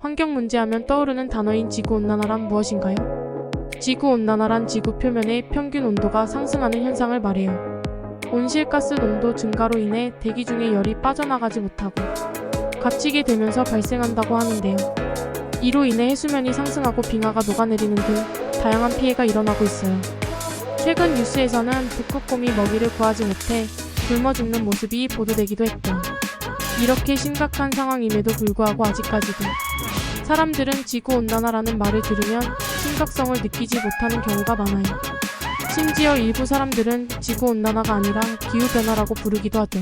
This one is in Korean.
환경 문제하면 떠오르는 단어인 지구온난화란 무엇인가요? 지구온난화란 지구 표면의 평균 온도가 상승하는 현상을 말해요. 온실가스 농도 증가로 인해 대기 중에 열이 빠져나가지 못하고 갇히게 되면서 발생한다고 하는데요. 이로 인해 해수면이 상승하고 빙하가 녹아내리는 등 다양한 피해가 일어나고 있어요. 최근 뉴스에서는 북극곰이 먹이를 구하지 못해 굶어 죽는 모습이 보도되기도 했고, 이렇게 심각한 상황임에도 불구하고 아직까지도 사람들은 지구온난화라는 말을 들으면 심각성을 느끼지 못하는 경우가 많아요. 심지어 일부 사람들은 지구온난화가 아니라 기후변화라고 부르기도 하죠.